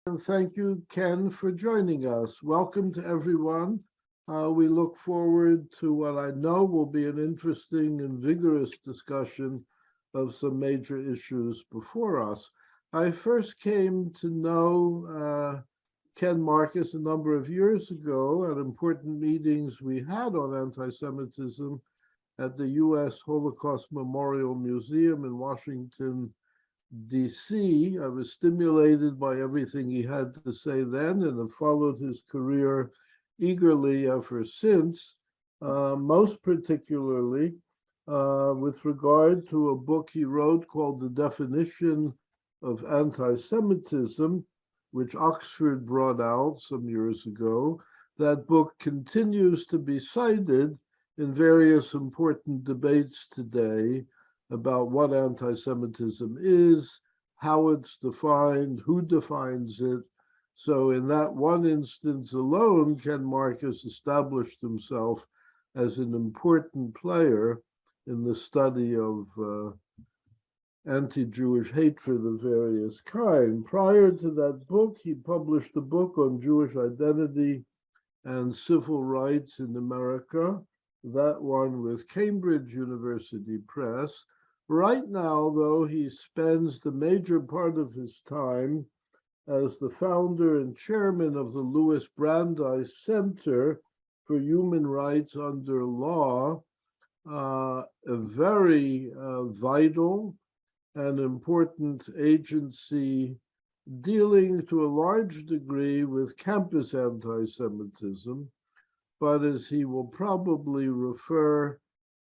And thank you, Ken, for joining us. Welcome to everyone. We look forward to what I know will be an interesting and vigorous discussion of some major issues before us. I first came to know Ken Marcus a number of years ago at important meetings we had on anti-Semitism at the U.S. Holocaust Memorial Museum in Washington, D.C. I was stimulated by everything he had to say then and have followed his career eagerly ever since, most particularly with regard to a book he wrote called The Definition of Anti-Semitism, which Oxford brought out some years ago. That book continues to be cited in various important debates today about what anti-Semitism is, how it's defined, who defines it. So in that one instance alone, Ken Marcus established himself as an important player in the study of anti-Jewish hatred of various kinds. Prior to that book, he published a book on Jewish identity and civil rights in America, that one with Cambridge University Press. Right now, though, he spends the major part of his time as the founder and chairman of the Louis Brandeis Center for Human Rights Under Law, a very vital and important agency dealing to a large degree with campus anti-Semitism, but as he will probably refer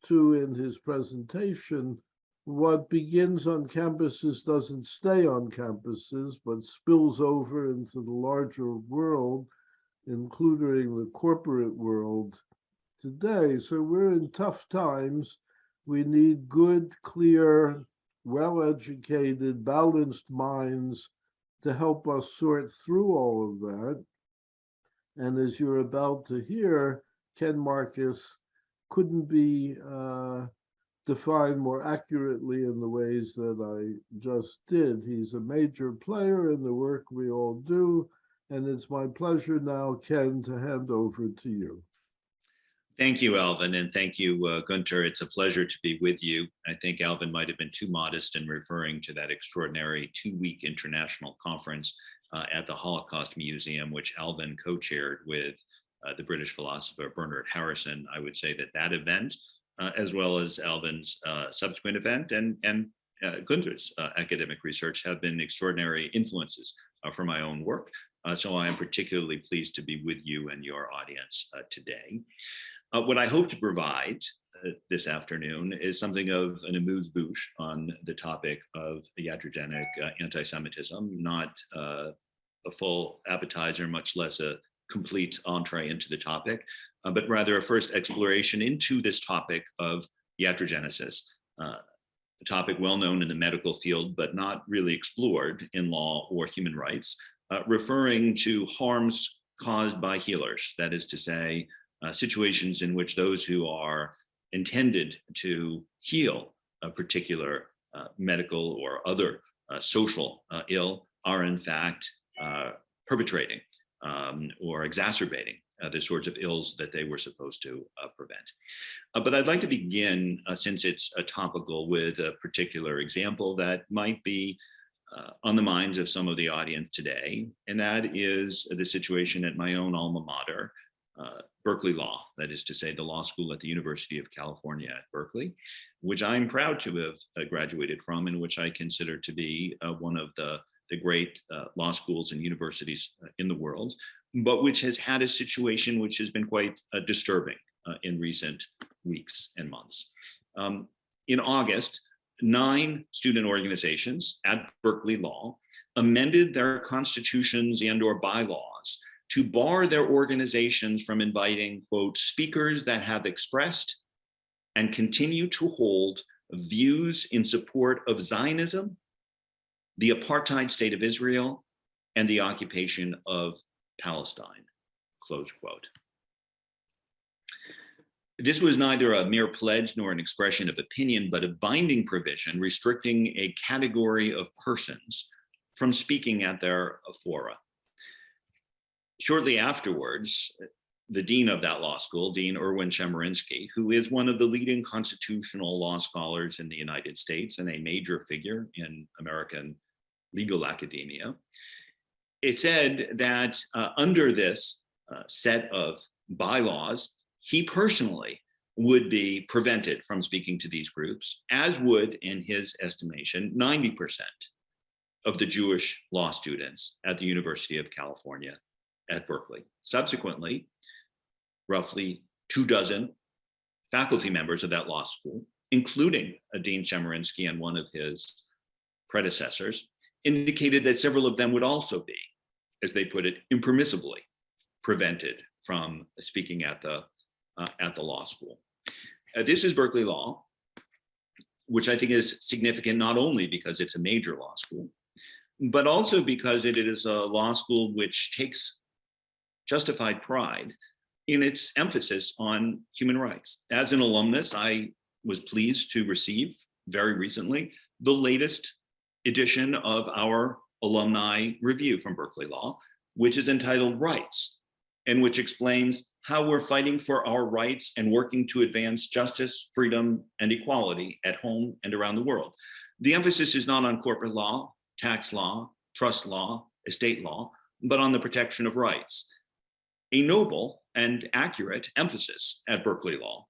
to in his presentation, what begins on campuses doesn't stay on campuses, but spills over into the larger world, including the corporate world today. So we're in tough times. We need good, clear, well-educated, balanced minds to help us sort through all of that. And as you're about to hear, Ken Marcus couldn't be defined more accurately in the ways that I just did. He's a major player in the work we all do, and it's my pleasure now, Ken, to hand over to you. Thank you, Alvin, and thank you, Gunter. It's a pleasure to be with you. I think Alvin might have been too modest in referring to that extraordinary 2-week international conference at the Holocaust Museum, which Alvin co-chaired with the British philosopher Bernard Harrison. I would say that that event, as well as Alvin's subsequent event and Gunter's academic research, have been extraordinary influences for my own work. So I am particularly pleased to be with you and your audience today. What I hope to provide this afternoon is something of an amuse-bouche on the topic of iatrogenic anti-Semitism, not a full appetizer, much less a complete entree into the topic, but rather a first exploration into this topic of iatrogenesis, a topic well known in the medical field, but not really explored in law or human rights, referring to harms caused by healers, that is to say, situations in which those who are intended to heal a particular medical or other social ill are in fact perpetrating or exacerbating the sorts of ills that they were supposed to prevent. But I'd like to begin, since it's topical, with a particular example that might be on the minds of some of the audience today, and that is the situation at my own alma mater, Berkeley Law, that is to say the law school at the University of California at Berkeley, which I'm proud to have graduated from and which I consider to be one of the great law schools and universities in the world, but which has had a situation which has been quite disturbing in recent weeks and months. In August, 9 student organizations at Berkeley Law amended their constitutions and/or bylaws to bar their organizations from inviting, quote, speakers that have expressed and continue to hold views in support of Zionism, the apartheid state of Israel, and the occupation of Palestine, close quote. This was neither a mere pledge nor an expression of opinion, but a binding provision restricting a category of persons from speaking at their fora, shortly afterwards, the dean of that law school, Dean Erwin Chemerinsky, who is one of the leading constitutional law scholars in the United States and a major figure in American legal academia, it said that under this set of bylaws, he personally would be prevented from speaking to these groups, as would, in his estimation, 90% of the Jewish law students at the University of California at Berkeley. Subsequently, roughly 24 faculty members of that law school, including Dean Chemerinsky and one of his predecessors, indicated that several of them would also be, as they put it, impermissibly prevented from speaking at the law school. This is Berkeley law, which I think is significant not only because it's a major law school, but also because it is a law school which takes justified pride in its emphasis on human rights. As an alumnus, I was pleased to receive very recently the latest edition of our alumni review from Berkeley Law, which is entitled Rights, and which explains how we're fighting for our rights and working to advance justice, freedom, and equality at home and around the world. The emphasis is not on corporate law, tax law, trust law, estate law, but on the protection of rights. A noble and accurate emphasis at Berkeley Law.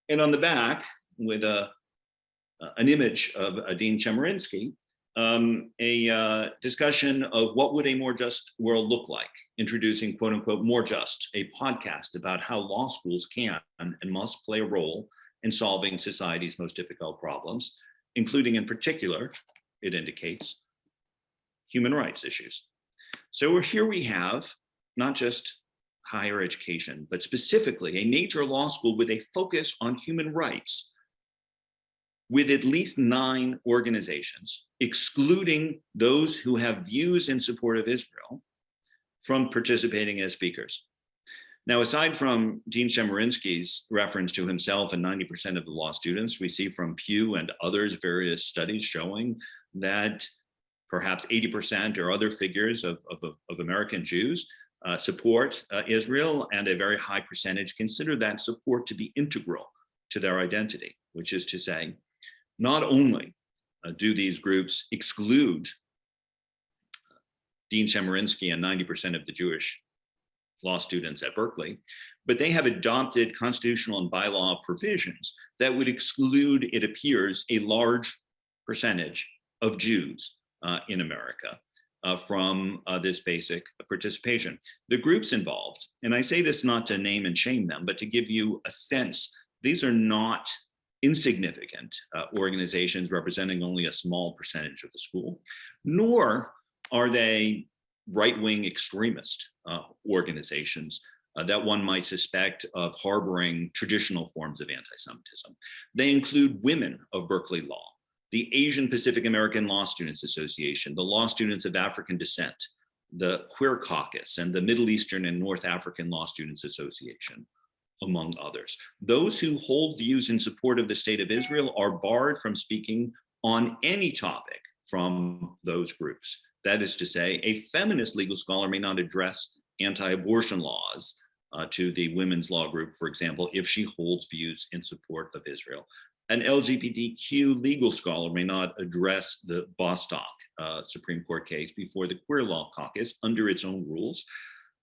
And on the back, with an image of Dean Chemerinsky, a discussion of what would a more just world look like, introducing quote unquote more just, a podcast about how law schools can and must play a role in solving society's most difficult problems, including in particular, it indicates, human rights issues. So here we have not just higher education, but specifically a major law school with a focus on human rights, with at least 9 organizations, excluding those who have views in support of Israel, from participating as speakers. Now, aside from Dean Chemerinsky's reference to himself and 90% of the law students, we see from Pew and others various studies showing that perhaps 80% or other figures of American Jews support Israel, and a very high percentage consider that support to be integral to their identity, which is to say, not only do these groups exclude Dean Chemerinsky and 90% of the Jewish law students at Berkeley, but they have adopted constitutional and bylaw provisions that would exclude, it appears, a large percentage of Jews in America from this basic participation. The groups involved, and I say this not to name and shame them, but to give you a sense, these are not insignificant organizations representing only a small percentage of the school, nor are they right-wing extremist organizations that one might suspect of harboring traditional forms of anti-Semitism. They include women of Berkeley Law, the Asian Pacific American Law Students Association, the Law Students of African Descent, the Queer Caucus, and the Middle Eastern and North African Law Students Association, among others. Those who hold views in support of the State of Israel are barred from speaking on any topic from those groups. That is to say, a feminist legal scholar may not address anti-abortion laws to the women's law group, for example, if she holds views in support of Israel. An LGBTQ legal scholar may not address the Bostock Supreme Court case before the Queer Law Caucus under its own rules,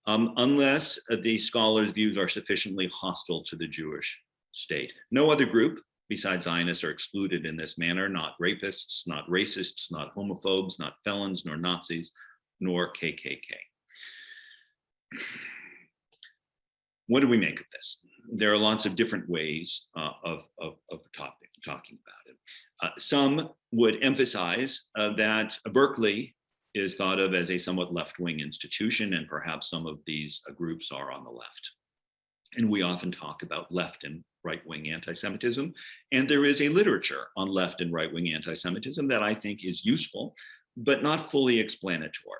unless the scholar's views are sufficiently hostile to the Jewish state. No other group besides Zionists are excluded in this manner, not rapists, not racists, not homophobes, not felons, nor Nazis, nor KKK. What do we make of this? There are lots of different ways of talking about it. Some would emphasize that Berkeley is thought of as a somewhat left-wing institution, and perhaps some of these groups are on the left. And we often talk about left and right-wing anti-Semitism, and there is a literature on left and right-wing anti-Semitism that I think is useful, but not fully explanatory,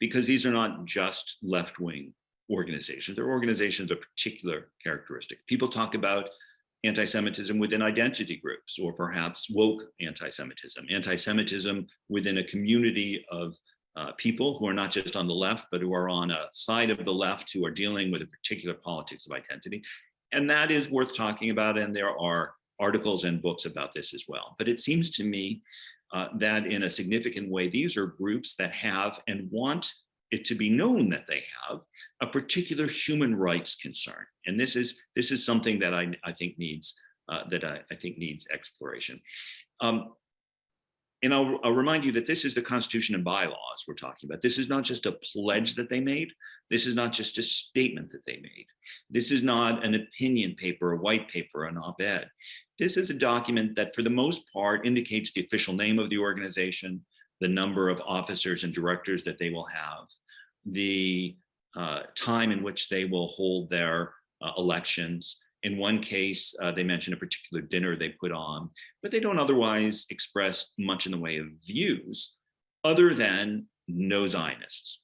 because these are not just left-wing organizations. They're organizations of particular characteristic. People talk about anti-Semitism within identity groups, or perhaps woke anti-Semitism, anti-Semitism within a community of people who are not just on the left, but who are on a side of the left who are dealing with a particular politics of identity. And that is worth talking about. And there are articles and books about this as well. But it seems to me that in a significant way, these are groups that have and want it to be known that they have a particular human rights concern. And this is something that I think needs exploration. And I'll remind you that this is the Constitution and bylaws we're talking about. This is not just a pledge that they made. This is not just a statement that they made. This is not an opinion paper, a white paper, an op-ed. This is a document that for the most part indicates the official name of the organization, the number of officers and directors that they will have, the time in which they will hold their elections. In one case, they mention a particular dinner they put on, but they don't otherwise express much in the way of views other than no Zionists.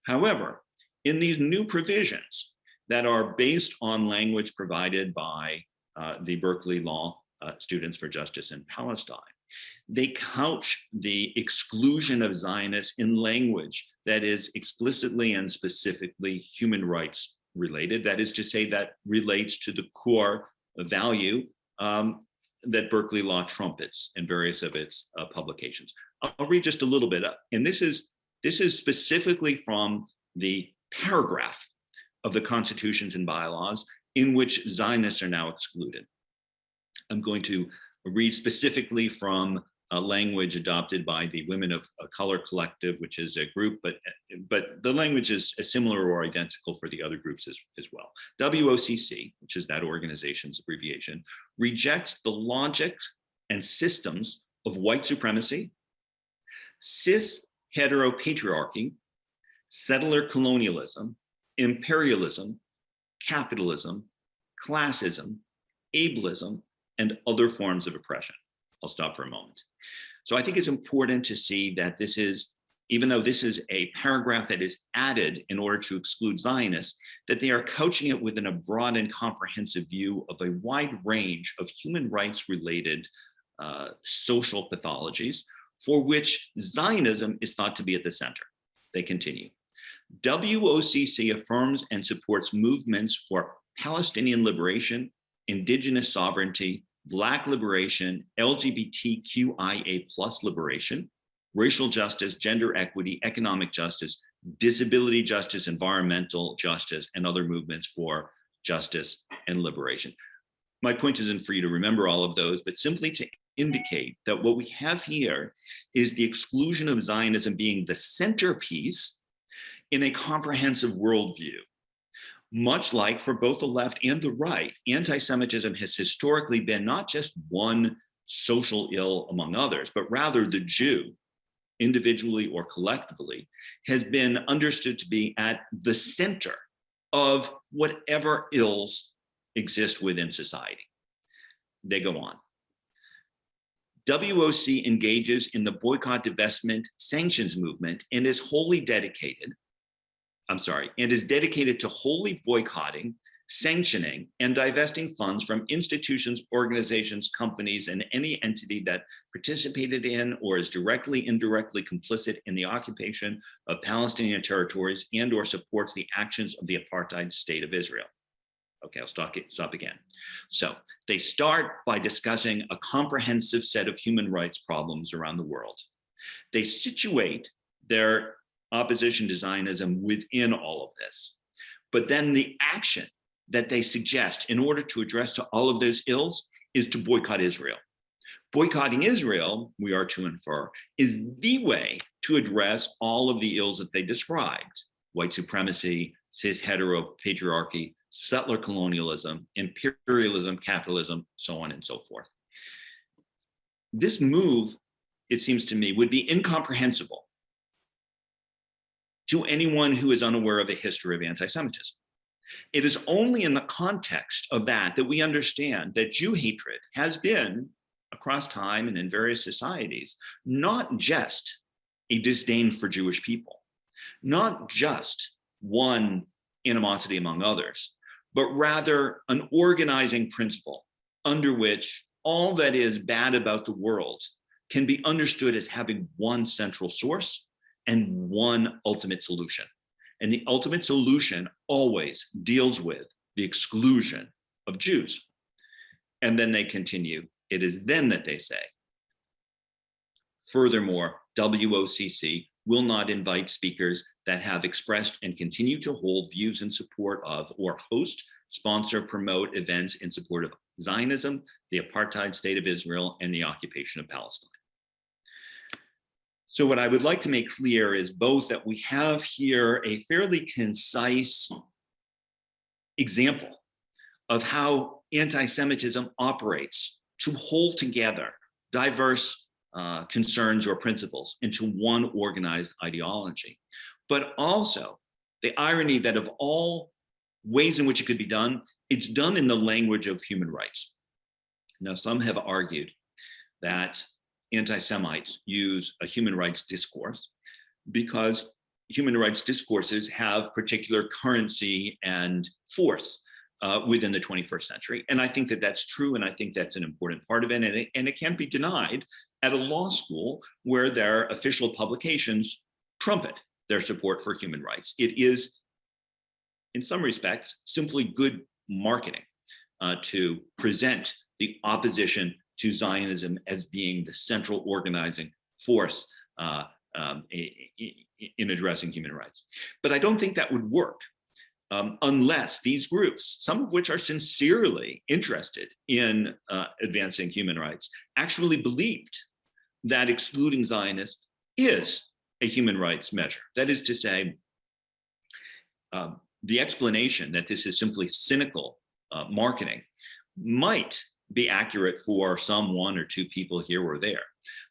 However, in these new provisions that are based on language provided by the Berkeley Law Students for Justice in Palestine, they couch the exclusion of Zionists in language that is explicitly and specifically human rights related. That is to say, that relates to the core value that Berkeley Law trumpets in various of its publications. I'll read just a little bit, and this is specifically from the paragraph of the constitutions and bylaws in which Zionists are now excluded. I'm going to read specifically from language adopted by the Women of Color Collective, which is a group, but the language is similar or identical for the other groups as well. WOCC, which is that organization's abbreviation, rejects the logic and systems of white supremacy, cis heteropatriarchy, settler colonialism, imperialism, capitalism, classism, ableism, and other forms of oppression. I'll stop for a moment. So I think it's important to see that this is, even though this is a paragraph that is added in order to exclude Zionists, that they are couching it within a broad and comprehensive view of a wide range of human rights related social pathologies for which Zionism is thought to be at the center. They continue. WOCC affirms and supports movements for Palestinian liberation, indigenous sovereignty, Black liberation, LGBTQIA+ liberation, racial justice, gender equity, economic justice, disability justice, environmental justice, and other movements for justice and liberation. My point isn't for you to remember all of those, but simply to indicate that what we have here is the exclusion of Zionism being the centerpiece in a comprehensive worldview. Much like for both the left and the right, anti-Semitism has historically been not just one social ill among others, but rather the Jew, individually or collectively, has been understood to be at the center of whatever ills exist within society. They go on. WOC engages in the boycott, divestment, sanctions movement and is dedicated to wholly boycotting, sanctioning, and divesting funds from institutions, organizations, companies, and any entity that participated in or is directly, indirectly complicit in the occupation of Palestinian territories and or supports the actions of the apartheid state of Israel. Okay, I'll stop again. So they start by discussing a comprehensive set of human rights problems around the world. They situate their opposition to Zionism within all of this. But then the action that they suggest in order to address to all of those ills is to boycott Israel. Boycotting Israel, we are to infer, is the way to address all of the ills that they described: white supremacy, cis heteropatriarchy, settler colonialism, imperialism, capitalism, so on and so forth. This move, it seems to me, would be incomprehensible to anyone who is unaware of the history of anti-Semitism. It is only in the context of that we understand that Jew hatred has been, across time and in various societies, not just a disdain for Jewish people, not just one animosity among others, but rather an organizing principle under which all that is bad about the world can be understood as having one central source, and one ultimate solution. And the ultimate solution always deals with the exclusion of Jews. And then they continue, it is then that they say, furthermore, WOCC will not invite speakers that have expressed and continue to hold views in support of or host, sponsor, promote events in support of Zionism, the apartheid state of Israel, and the occupation of Palestine. So what I would like to make clear is both that we have here a fairly concise example of how anti-Semitism operates to hold together diverse concerns or principles into one organized ideology, but also the irony that of all ways in which it could be done, it's done in the language of human rights. Now, some have argued that anti-Semites use a human rights discourse because human rights discourses have particular currency and force within the 21st century. And I think that that's true, and I think that's an important part of it, and it can't be denied at a law school where their official publications trumpet their support for human rights. It is, in some respects, simply good marketing to present the opposition to Zionism as being the central organizing force in addressing human rights. But I don't think that would work unless these groups, some of which are sincerely interested in advancing human rights, actually believed that excluding Zionists is a human rights measure. That is to say, the explanation that this is simply cynical marketing might be accurate for some one or two people here or there,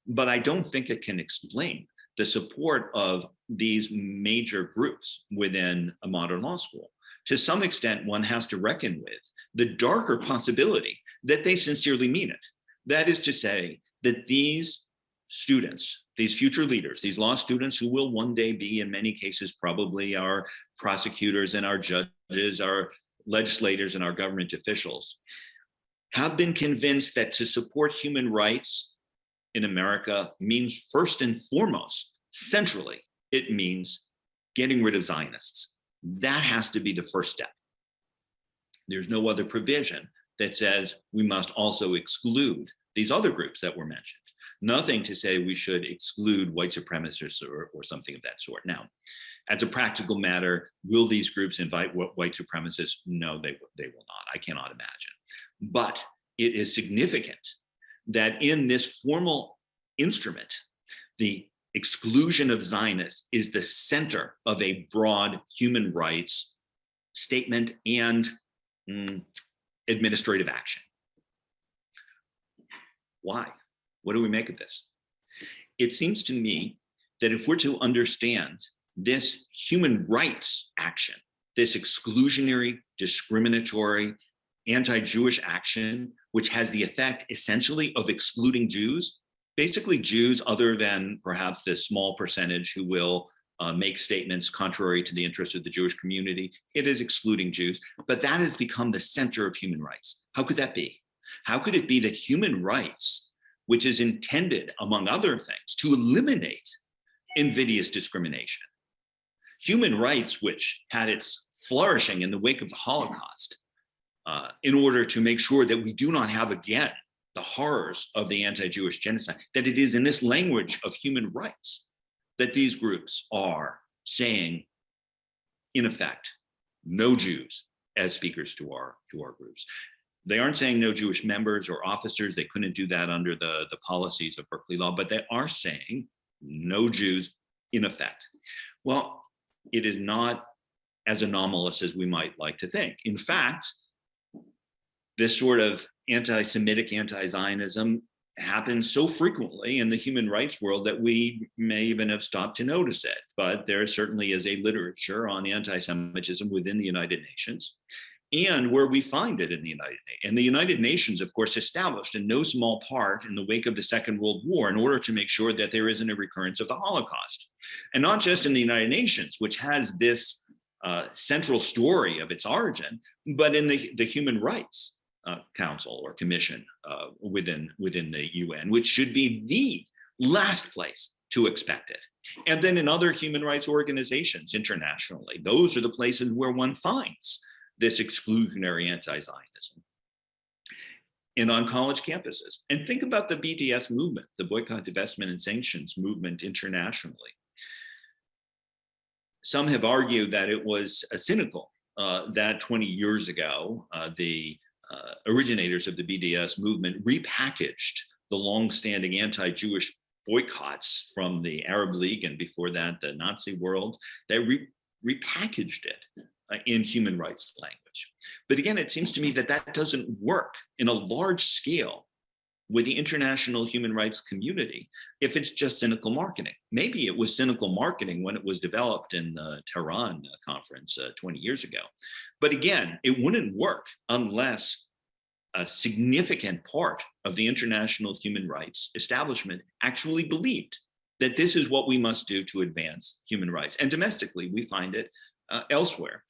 but I don't think it can explain the support of these major groups within a modern law school. To some extent, one has to reckon with the darker possibility that they sincerely mean it. That is to say that these students, these future leaders, these law students who will one day be, in many cases, probably our prosecutors and our judges, our legislators and our government officials, have been convinced that to support human rights in America means first and foremost, centrally, it means getting rid of Zionists. That has to be the first step. There's no other provision that says we must also exclude these other groups that were mentioned. Nothing to say we should exclude white supremacists or something of that sort. Now, as a practical matter, will these groups invite white supremacists? No, they will not. I cannot imagine. But it is significant that in this formal instrument, the exclusion of Zionists is the center of a broad human rights statement and administrative action. Why? What do we make of this? It seems to me that if we're to understand this human rights action, this exclusionary, discriminatory, anti-Jewish action, which has the effect essentially of excluding Jews, basically Jews other than perhaps this small percentage who will make statements contrary to the interests of the Jewish community, it is excluding Jews, but that has become the center of human rights. How could that be? How could it be that human rights, which is intended, among other things, to eliminate invidious discrimination, human rights, which had its flourishing in the wake of the Holocaust, in order to make sure that we do not have again the horrors of the anti-Jewish genocide, that it is in this language of human rights that these groups are saying, in effect, no Jews as speakers to our groups. They aren't saying no Jewish members or officers. They couldn't do that under the policies of Berkeley law, but they are saying no Jews in effect. Well, it is not as anomalous as we might like to think. In fact, this sort of anti-Semitic, anti-Zionism happens so frequently in the human rights world that we may even have stopped to notice it. But there certainly is a literature on anti-Semitism within the United Nations, and where we find it in the United Nations. And the United Nations, of course, established in no small part in the wake of the Second World War in order to make sure that there isn't a recurrence of the Holocaust. And not just in the United Nations, which has this central story of its origin, but in the Human Rights Council or Commission within the UN, which should be the last place to expect it. And then in other human rights organizations internationally, those are the places where one finds this exclusionary anti-Zionism. And on college campuses. And think about the BDS movement, the boycott, divestment, and sanctions movement internationally. Some have argued that it was cynical that 20 years ago, the originators of the BDS movement repackaged the longstanding anti-Jewish boycotts from the Arab League and before that, the Nazi world. They repackaged it in human rights language. But again, it seems to me that that doesn't work in a large scale with the international human rights community if it's just cynical marketing. Maybe it was cynical marketing when it was developed in the Tehran conference 20 years ago. But again, it wouldn't work unless a significant part of the international human rights establishment actually believed that this is what we must do to advance human rights. And domestically, we find it elsewhere.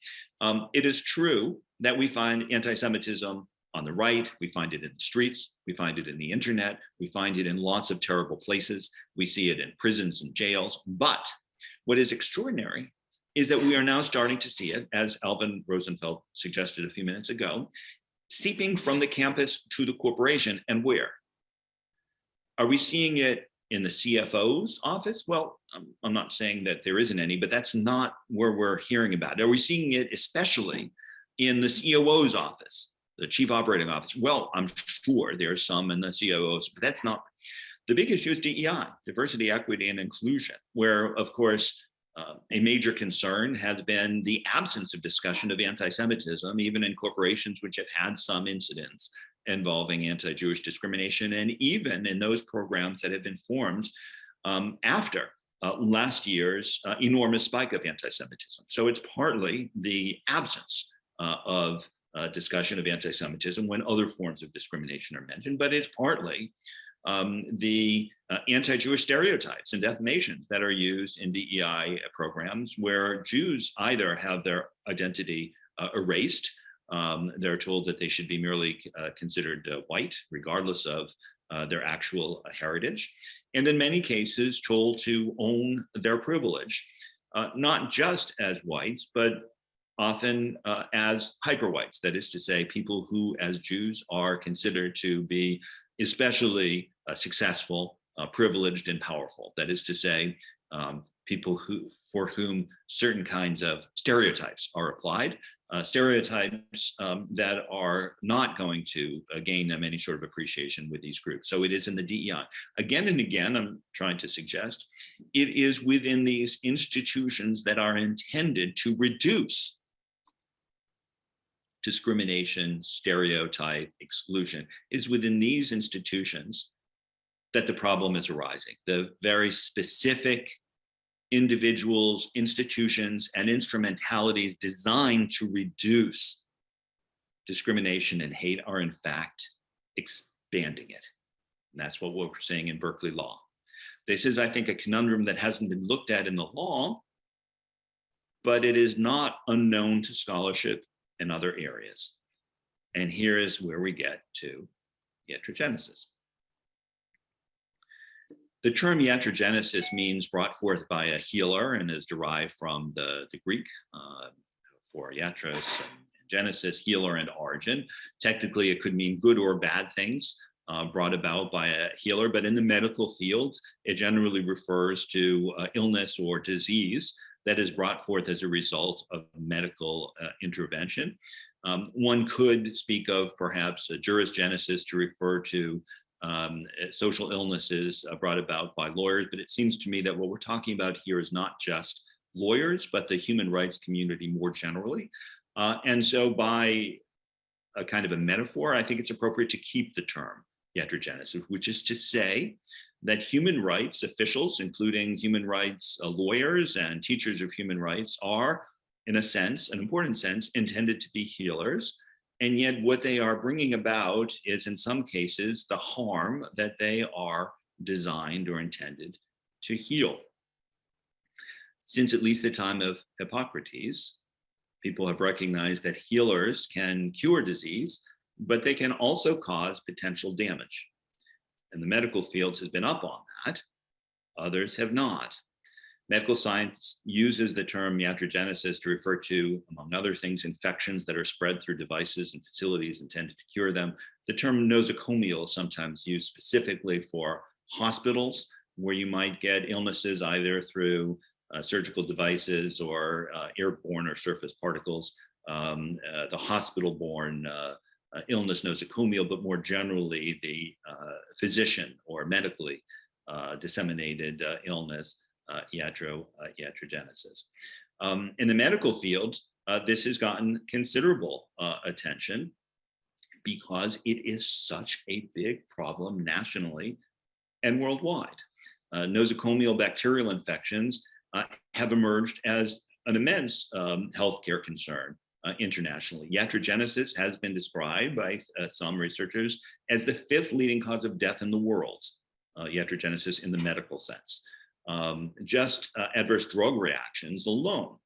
It is true that we find anti-Semitism on the right, we find it in the streets, we find it in the internet, we find it in lots of terrible places, we see it in prisons and jails. But what is extraordinary is that we are now starting to see it, as Alvin Rosenfeld suggested a few minutes ago, seeping from the campus to the corporation. And where? Are we seeing it in the CFO's office? Well, I'm not saying that there isn't any, but that's not where we're hearing about it. Are we seeing it especially in the COO's office, the chief operating office? Well, I'm sure there's some in the COO's, but that's not. The big issue is DEI, diversity, equity, and inclusion, where, of course, a major concern has been the absence of discussion of anti-Semitism, even in corporations which have had some incidents involving anti-Jewish discrimination, and even in those programs that have been formed after last year's enormous spike of anti-Semitism. So it's partly the absence of discussion of anti-Semitism when other forms of discrimination are mentioned, but it's partly the anti-Jewish stereotypes and defamations that are used in DEI programs where Jews either have their identity erased, they're told that they should be merely considered white, regardless of their actual heritage, and in many cases told to own their privilege, not just as whites, but often as hyperwhites, that is to say, people who as Jews are considered to be especially successful, privileged, and powerful. That is to say, people for whom certain kinds of stereotypes are applied, stereotypes that are not going to gain them any sort of appreciation with these groups. So it is in the DEI. Again and again, I'm trying to suggest, it is within these institutions that are intended to reduce discrimination, stereotype, exclusion. It is within these institutions that the problem is arising. The very specific individuals, institutions, and instrumentalities designed to reduce discrimination and hate are in fact expanding it. And that's what we're seeing in Berkeley law. This is, I think, a conundrum that hasn't been looked at in the law, but it is not unknown to scholarship in other areas. And here is where we get to iatrogenesis. The term iatrogenesis means brought forth by a healer and is derived from the Greek for iatros and genesis, healer, and origin. Technically, it could mean good or bad things brought about by a healer, but in the medical field, it generally refers to illness or disease that is brought forth as a result of medical intervention. One could speak of perhaps a jurisgenesis to refer to social illnesses brought about by lawyers, but it seems to me that what we're talking about here is not just lawyers, but the human rights community more generally. And so by a kind of a metaphor, I think it's appropriate to keep the term iatrogenesis, which is to say that human rights officials, including human rights lawyers and teachers of human rights, are, in a sense, an important sense, intended to be healers. And yet what they are bringing about is, in some cases, the harm that they are designed or intended to heal. Since at least the time of Hippocrates, people have recognized that healers can cure disease, but they can also cause potential damage. And the medical field has been up on that. others have not. Medical science uses the term iatrogenesis to refer to, among other things, infections that are spread through devices and facilities intended to cure them. The term nosocomial is sometimes used specifically for hospitals, where you might get illnesses either through surgical devices or airborne or surface particles. The hospital-borne illness, nosocomial, but more generally the physician or medically disseminated illness, iatrogenesis. In the medical field, this has gotten considerable attention because it is such a big problem nationally and worldwide. Nosocomial bacterial infections have emerged as an immense healthcare concern internationally. Iatrogenesis has been described by some researchers as the 5th leading cause of death in the world, iatrogenesis in the medical sense. Just adverse drug reactions alone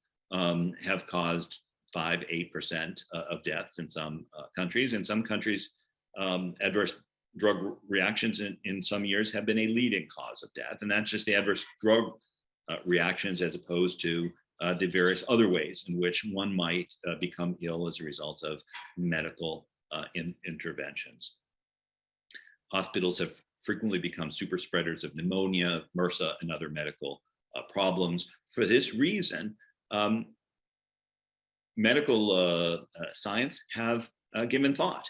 have caused 5–8% of deaths in some countries. In some countries, adverse drug reactions in some years have been a leading cause of death. And that's just the adverse drug reactions as opposed to the various other ways in which one might become ill as a result of medical interventions. Hospitals have frequently become super spreaders of pneumonia, MRSA, and other medical problems. For this reason, medical science have given thought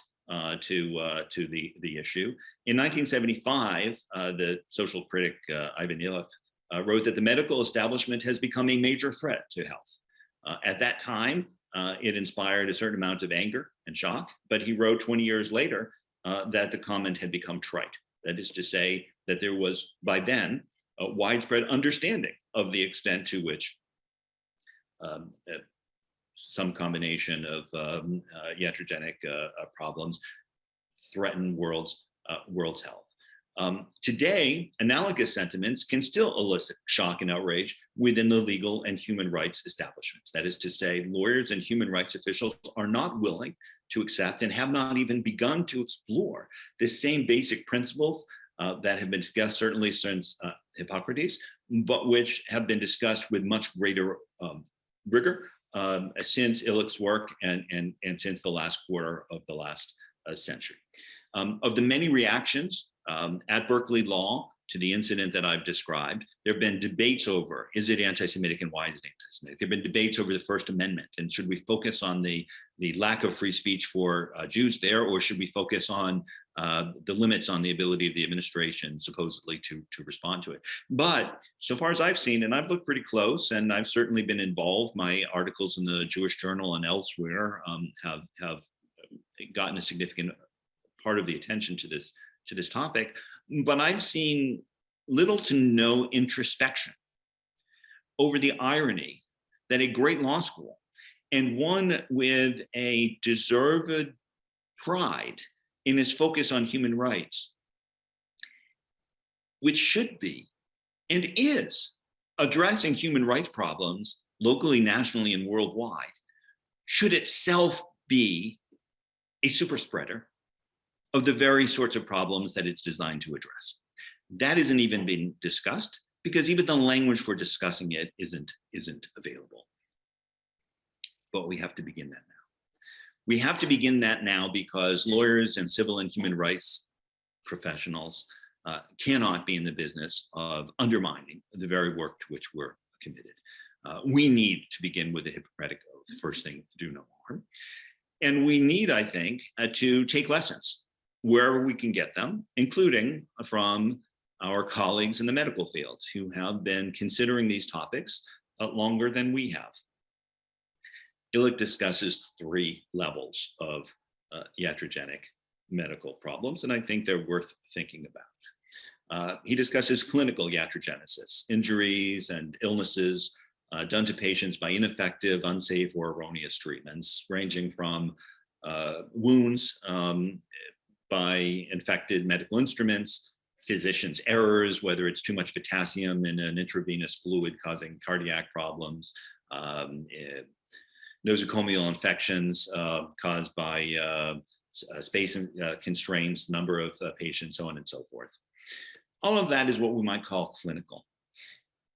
to the issue. In 1975, the social critic Ivan Illich wrote that the medical establishment has become a major threat to health. At that time, it inspired a certain amount of anger and shock, but he wrote 20 years later that the comment had become trite. That is to say that there was, by then, a widespread understanding of the extent to which some combination of iatrogenic problems threaten world's health. Today, analogous sentiments can still elicit shock and outrage within the legal and human rights establishments. That is to say, lawyers and human rights officials are not willing to accept and have not even begun to explore the same basic principles that have been discussed certainly since Hippocrates, but which have been discussed with much greater rigor since Illich's work and since the last quarter of the last century. Of the many reactions at Berkeley Law to the incident that I've described, there have been debates over, is it anti-Semitic and why is it anti-Semitic? There have been debates over the First Amendment, and should we focus on the lack of free speech for Jews there, or should we focus on the limits on the ability of the administration supposedly to respond to it? But so far as I've seen, and I've looked pretty close, and I've certainly been involved, my articles in the Jewish Journal and elsewhere have gotten a significant part of the attention to this topic, but I've seen little to no introspection over the irony that a great law school, and one with a deserved pride in its focus on human rights, which should be and is addressing human rights problems locally, nationally, and worldwide, should itself be a super spreader of the very sorts of problems that it's designed to address. That isn't even being discussed because even the language for discussing it isn't available. But we have to begin that now. We have to begin that now because lawyers and civil and human rights professionals cannot be in the business of undermining the very work to which we're committed. We need to begin with the Hippocratic Oath, first thing, do no harm. And we need, I think, to take lessons wherever we can get them, including from our colleagues in the medical fields who have been considering these topics longer than we have. Illich discusses 3 levels of iatrogenic medical problems, and I think they're worth thinking about. He discusses clinical iatrogenesis, injuries and illnesses done to patients by ineffective, unsafe, or erroneous treatments, ranging from wounds by infected medical instruments, physicians' errors, whether it's too much potassium in an intravenous fluid causing cardiac problems, nosocomial infections caused by space constraints, number of patients, so on and so forth. All of that is what we might call clinical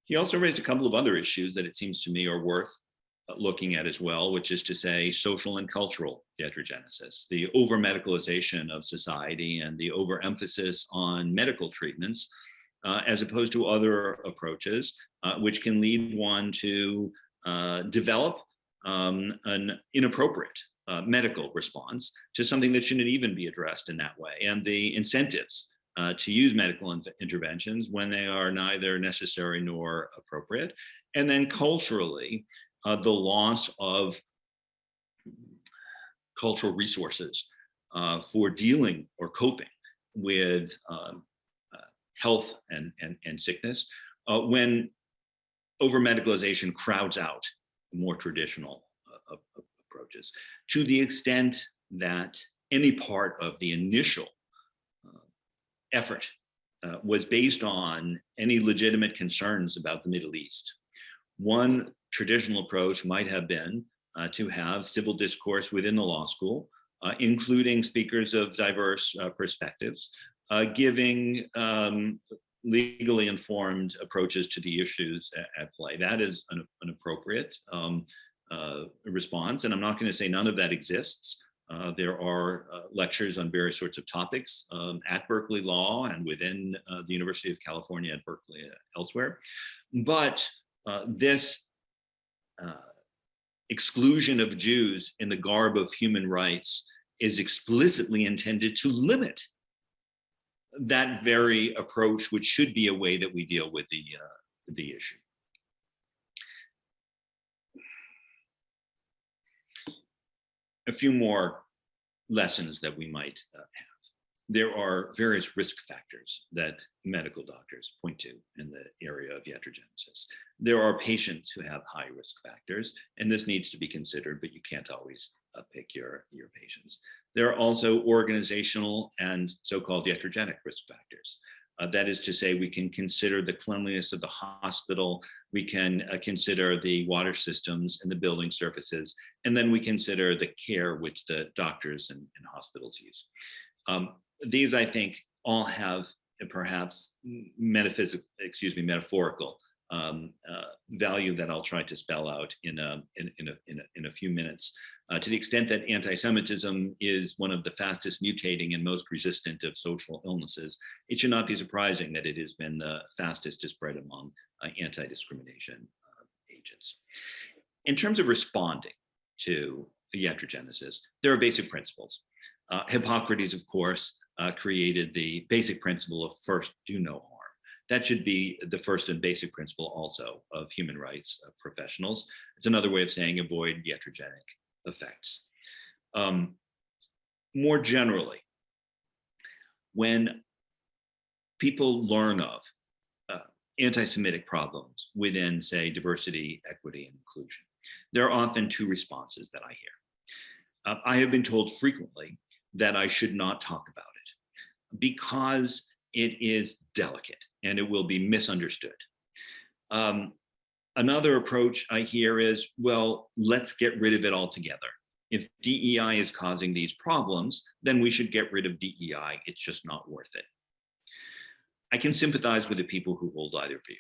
He also raised a couple of other issues that it seems to me are worth looking at as well, which is to say social and cultural iatrogenesis, the over-medicalization of society and the overemphasis on medical treatments as opposed to other approaches, which can lead one to develop an inappropriate medical response to something that shouldn't even be addressed in that way. And the incentives to use medical interventions when they are neither necessary nor appropriate. And then culturally, the loss of cultural resources for dealing or coping with health and sickness when over-medicalization crowds out more traditional approaches, to the extent that any part of the initial effort was based on any legitimate concerns about the Middle East. One traditional approach might have been to have civil discourse within the law school, including speakers of diverse perspectives, giving legally informed approaches to the issues at play. That is an appropriate response, and I'm not going to say none of that exists. There are lectures on various sorts of topics at Berkeley Law and within the University of California at Berkeley elsewhere. But this exclusion of Jews in the garb of human rights is explicitly intended to limit that very approach, which should be a way that we deal with the issue. A few more lessons that we might have. There are various risk factors that medical doctors point to in the area of iatrogenesis. There are patients who have high risk factors, and this needs to be considered, but you can't always pick your patients. There are also organizational and so-called iatrogenic risk factors. That is to say, we can consider the cleanliness of the hospital, we can consider the water systems and the building surfaces, and then we consider the care which the doctors and hospitals use. These, I think, all have perhaps metaphorical value that I'll try to spell out in a few minutes. To the extent that anti-Semitism is one of the fastest mutating and most resistant of social illnesses, it should not be surprising that it has been the fastest to spread among anti-discrimination agents. In terms of responding to iatrogenesis, there are basic principles. Hippocrates, of course, created the basic principle of first do no harm. That should be the first and basic principle also of human rights professionals. It's another way of saying avoid iatrogenic effects. More generally, when people learn of anti-Semitic problems within, say, diversity, equity, and inclusion, there are often two responses that I hear. I have been told frequently that I should not talk about it because it is delicate and it will be misunderstood. Another approach I hear is, well, let's get rid of it altogether. If DEI is causing these problems, then we should get rid of DEI. It's just not worth it. I can sympathize with the people who hold either view.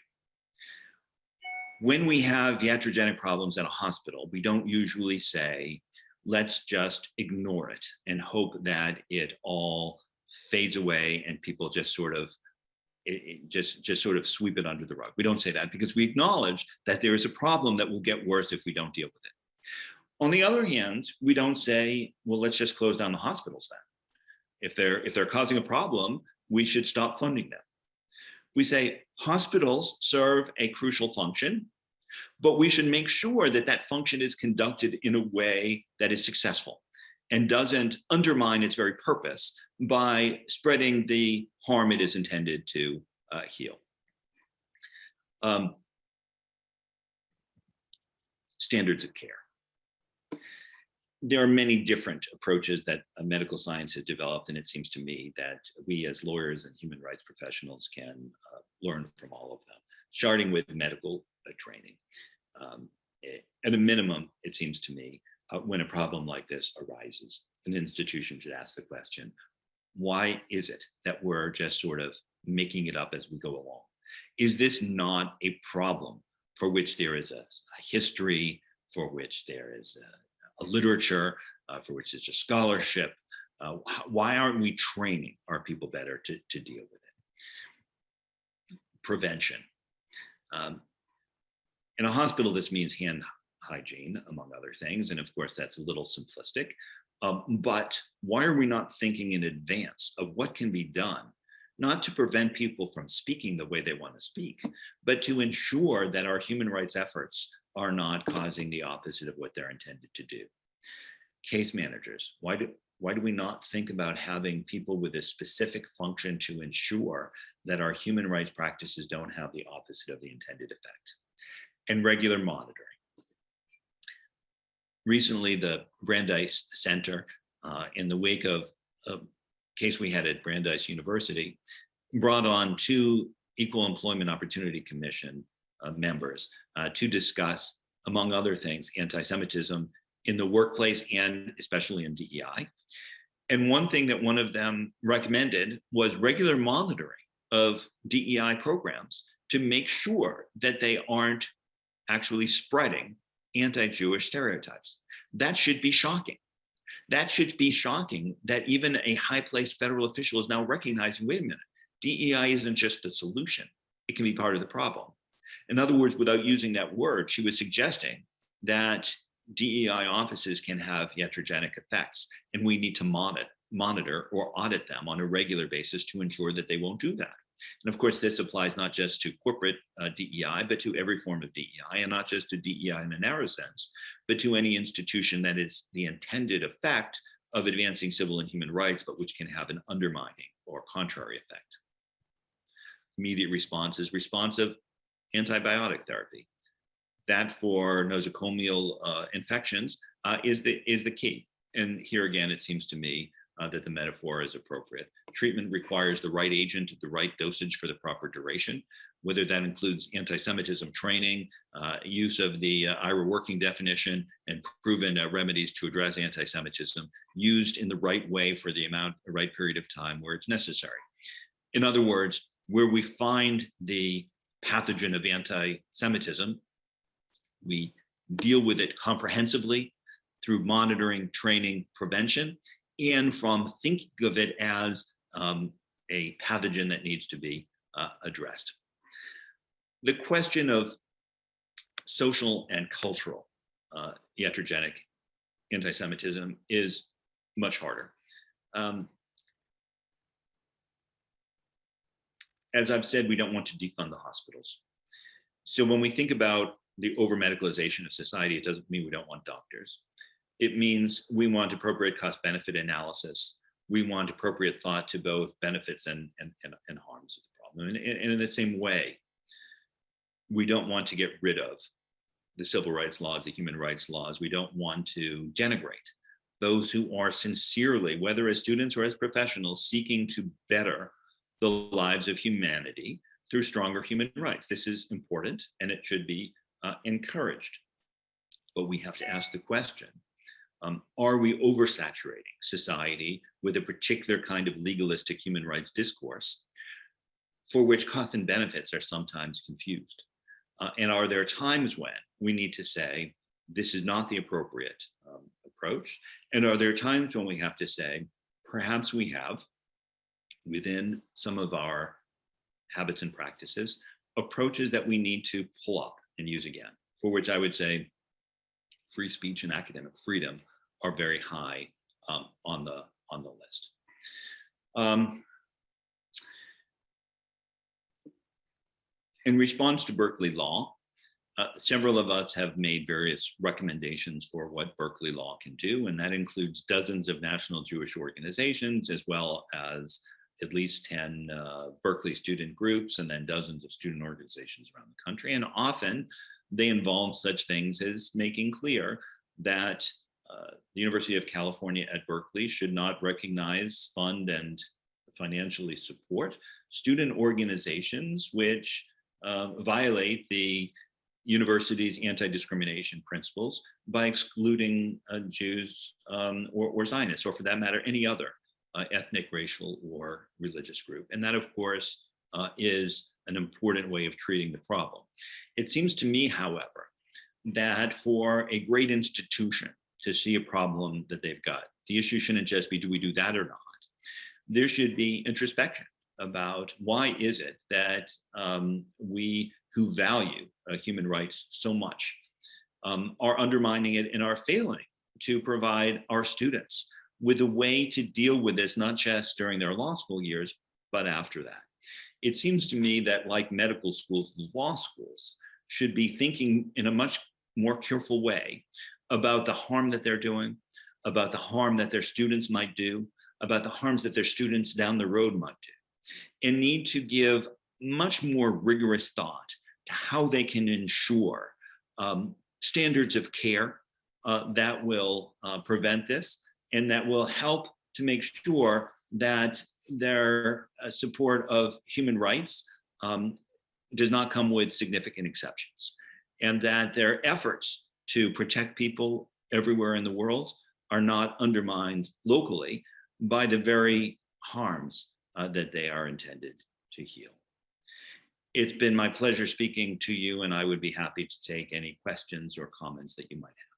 When we have iatrogenic problems at a hospital, we don't usually say, let's just ignore it and hope that it all fades away and people just sort of sweep it under the rug. We don't say that because we acknowledge that there is a problem that will get worse if we don't deal with it. On the other hand, we don't say, well, let's just close down the hospitals then. If they're causing a problem, we should stop funding them. We say hospitals serve a crucial function, but we should make sure that that function is conducted in a way that is successful and doesn't undermine its very purpose by spreading the harm it is intended to heal. Standards of care. There are many different approaches that medical science has developed, and it seems to me that we as lawyers and human rights professionals can learn from all of them, starting with medical training. At a minimum, it seems to me, when a problem like this arises, an institution should ask the question, why is it that we're just sort of making it up as we go along? Is this not a problem for which there is a history, for which there is a literature, for which there's a scholarship? Why aren't we training our people better to deal with it? Prevention. In a hospital, this means hand hygiene, among other things. And of course, that's a little simplistic. But why are we not thinking in advance of what can be done, not to prevent people from speaking the way they want to speak, but to ensure that our human rights efforts are not causing the opposite of what they're intended to do? Case managers, why do we not think about having people with a specific function to ensure that our human rights practices don't have the opposite of the intended effect? And regular monitoring. Recently, the Brandeis Center, in the wake of a case we had at Brandeis University, brought on 2 Equal Employment Opportunity Commission members to discuss, among other things, anti-Semitism in the workplace and especially in DEI. And one thing that one of them recommended was regular monitoring of DEI programs to make sure that they aren't actually spreading anti-Jewish stereotypes. That should be shocking. That should be shocking that even a high-placed federal official is now recognizing, wait a minute, DEI isn't just the solution, it can be part of the problem. In other words, without using that word, she was suggesting that DEI offices can have iatrogenic effects, and we need to monitor or audit them on a regular basis to ensure that they won't do that. And of course, this applies not just to corporate DEI, but to every form of DEI, and not just to DEI in a narrow sense, but to any institution that is the intended effect of advancing civil and human rights, but which can have an undermining or contrary effect. Immediate response is responsive antibiotic therapy. That for nosocomial infections is the key. And here again, it seems to me that the metaphor is appropriate. Treatment requires the right agent at the right dosage for the proper duration, whether that includes anti-Semitism training, use of the IRA working definition, and proven remedies to address anti-Semitism used in the right way for the right period of time where it's necessary. In other words, where we find the pathogen of anti-Semitism, we deal with it comprehensively through monitoring, training, prevention, and from thinking of it as a pathogen that needs to be addressed. The question of social and cultural iatrogenic anti-Semitism is much harder. As I've said, we don't want to defund the hospitals. So when we think about the over-medicalization of society, it doesn't mean we don't want doctors. It means we want appropriate cost-benefit analysis. We want appropriate thought to both benefits and harms of the problem. And in the same way, we don't want to get rid of the civil rights laws, the human rights laws. We don't want to denigrate those who are sincerely, whether as students or as professionals, seeking to better the lives of humanity through stronger human rights. This is important and it should be encouraged. But we have to ask the question, are we oversaturating society with a particular kind of legalistic human rights discourse for which costs and benefits are sometimes confused? And are there times when we need to say, this is not the appropriate approach? And are there times when we have to say, perhaps we have, within some of our habits and practices, approaches that we need to pull up and use again, for which I would say free speech and academic freedom are very high on the list. In response to Berkeley law, several of us have made various recommendations for what Berkeley law can do, and that includes dozens of national Jewish organizations, as well as at least 10 Berkeley student groups, and then dozens of student organizations around the country. And often they involve such things as making clear that the University of California at Berkeley should not recognize, fund, and financially support student organizations which violate the university's anti-discrimination principles by excluding Jews or Zionists, or for that matter, any other ethnic, racial, or religious group. And that, of course, is an important way of treating the problem. It seems to me, however, that for a great institution to see a problem that they've got, the issue shouldn't just be, do we do that or not? There should be introspection about why is it that we who value human rights so much are undermining it and are failing to provide our students with a way to deal with this, not just during their law school years, but after that. It seems to me that like medical schools, law schools should be thinking in a much more careful way about the harm that they're doing, about the harm that their students might do, about the harms that their students down the road might do, and need to give much more rigorous thought to how they can ensure standards of care that will prevent this and that will help to make sure that their support of human rights does not come with significant exceptions, and that their efforts to protect people everywhere in the world are not undermined locally by the very harms that they are intended to heal. It's been my pleasure speaking to you, and I would be happy to take any questions or comments that you might have.